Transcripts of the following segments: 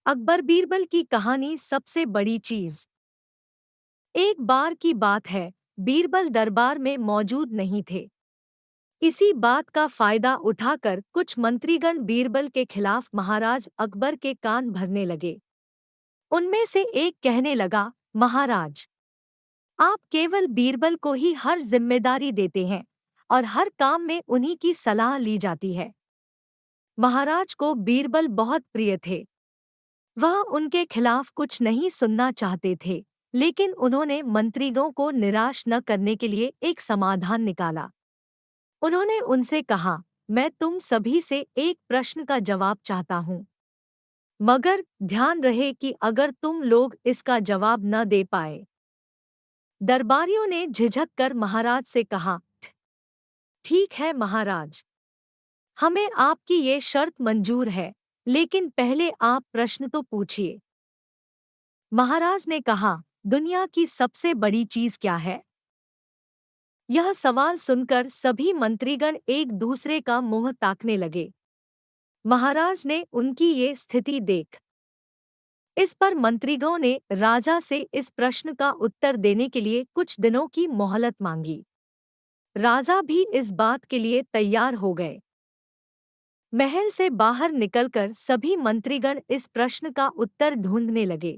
अकबर बीरबल की कहानी सबसे बड़ी चीज। एक बार की बात है, बीरबल दरबार में मौजूद नहीं थे। इसी बात का फायदा उठाकर कुछ मंत्रीगण बीरबल के खिलाफ महाराज अकबर के कान भरने लगे। उनमें से एक कहने लगा, महाराज, आप केवल बीरबल को ही हर जिम्मेदारी देते हैं और हर काम में उन्हीं की सलाह ली जाती है। महाराज को बीरबल बहुत प्रिय थे। वह उनके खिलाफ कुछ नहीं सुनना चाहते थे, लेकिन उन्होंने मंत्रीगणों को निराश न करने के लिए एक समाधान निकाला। उन्होंने उनसे कहा, मैं तुम सभी से एक प्रश्न का जवाब चाहता हूँ, मगर ध्यान रहे कि अगर तुम लोग इसका जवाब न दे पाए। दरबारियों ने झिझक कर महाराज से कहा, ठीक है महाराज, हमें आपकी ये शर्त मंजूर है, लेकिन पहले आप प्रश्न तो पूछिए। महाराज ने कहा, दुनिया की सबसे बड़ी चीज क्या है? यह सवाल सुनकर सभी मंत्रीगण एक दूसरे का मुंह ताकने लगे। महाराज ने उनकी ये स्थिति देख इस पर मंत्रीगणों ने राजा से इस प्रश्न का उत्तर देने के लिए कुछ दिनों की मोहलत मांगी। राजा भी इस बात के लिए तैयार हो गए। महल से बाहर निकलकर सभी मंत्रीगण इस प्रश्न का उत्तर ढूंढने लगे।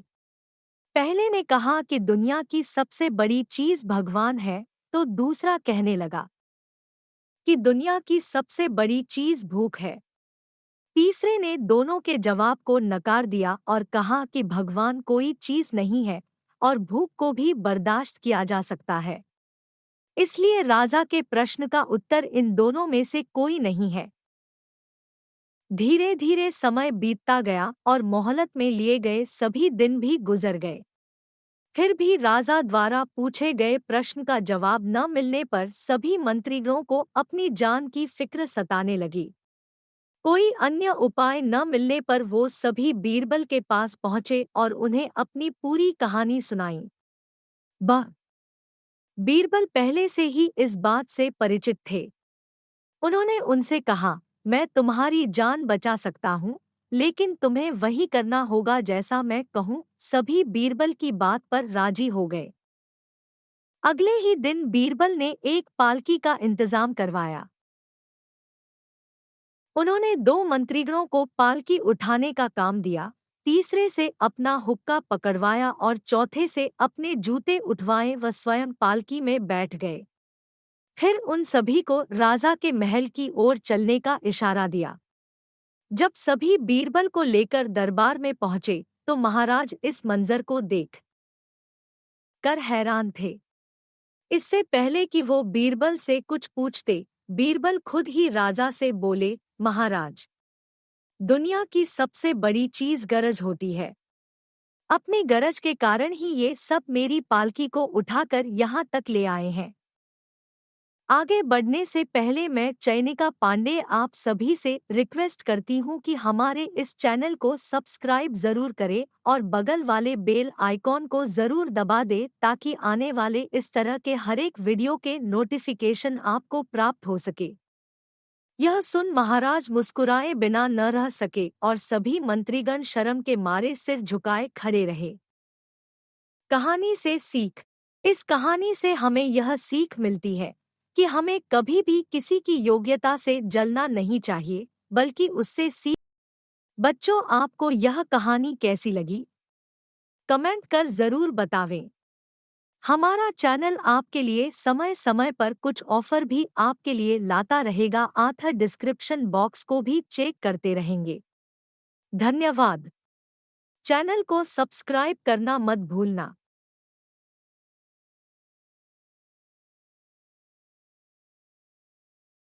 पहले ने कहा कि दुनिया की सबसे बड़ी चीज भगवान है, तो दूसरा कहने लगा कि दुनिया की सबसे बड़ी चीज भूख है। तीसरे ने दोनों के जवाब को नकार दिया और कहा कि भगवान कोई चीज नहीं है और भूख को भी बर्दाश्त किया जा सकता है। इसलिए राजा के प्रश्न का उत्तर इन दोनों में से कोई नहीं है। धीरे धीरे समय बीतता गया और मोहलत में लिए गए सभी दिन भी गुजर गए। फिर भी राजा द्वारा पूछे गए प्रश्न का जवाब न मिलने पर सभी मंत्रीगणों को अपनी जान की फिक्र सताने लगी। कोई अन्य उपाय न मिलने पर वो सभी बीरबल के पास पहुंचे और उन्हें अपनी पूरी कहानी सुनाई। बह बीरबल पहले से ही इस बात से परिचित थे। उन्होंने उनसे कहा, मैं तुम्हारी जान बचा सकता हूँ, लेकिन तुम्हें वही करना होगा जैसा मैं कहूँ। सभी बीरबल की बात पर राजी हो गए। अगले ही दिन बीरबल ने एक पालकी का इंतजाम करवाया। उन्होंने दो मंत्रीगणों को पालकी उठाने का काम दिया, तीसरे से अपना हुक्का पकड़वाया और चौथे से अपने जूते उठवाए व स्वयं पालकी में बैठ गए। फिर उन सभी को राजा के महल की ओर चलने का इशारा दिया। जब सभी बीरबल को लेकर दरबार में पहुंचे तो महाराज इस मंजर को देख कर हैरान थे। इससे पहले कि वो बीरबल से कुछ पूछते, बीरबल खुद ही राजा से बोले, महाराज, दुनिया की सबसे बड़ी चीज गरज होती है। अपनी गरज के कारण ही ये सब मेरी पालकी को उठाकर यहाँ तक ले आए हैं। आगे बढ़ने से पहले मैं चयनिका पांडे आप सभी से रिक्वेस्ट करती हूँ कि हमारे इस चैनल को सब्सक्राइब जरूर करें और बगल वाले बेल आइकॉन को जरूर दबा दें ताकि आने वाले इस तरह के हर एक वीडियो के नोटिफिकेशन आपको प्राप्त हो सके। यह सुन महाराज मुस्कुराए बिना न रह सके और सभी मंत्रीगण शर्म के मारे सिर झुकाए खड़े रहे। कहानी से सीख। इस कहानी से हमें यह सीख मिलती है कि हमें कभी भी किसी की योग्यता से जलना नहीं चाहिए, बल्कि उससे सीख। बच्चों, आपको यह कहानी कैसी लगी? कमेंट कर जरूर बतावें। हमारा चैनल आपके लिए समय समय पर कुछ ऑफर भी आपके लिए लाता रहेगा। आथर डिस्क्रिप्शन बॉक्स को भी चेक करते रहेंगे। धन्यवाद। चैनल को सब्सक्राइब करना मत भूलना।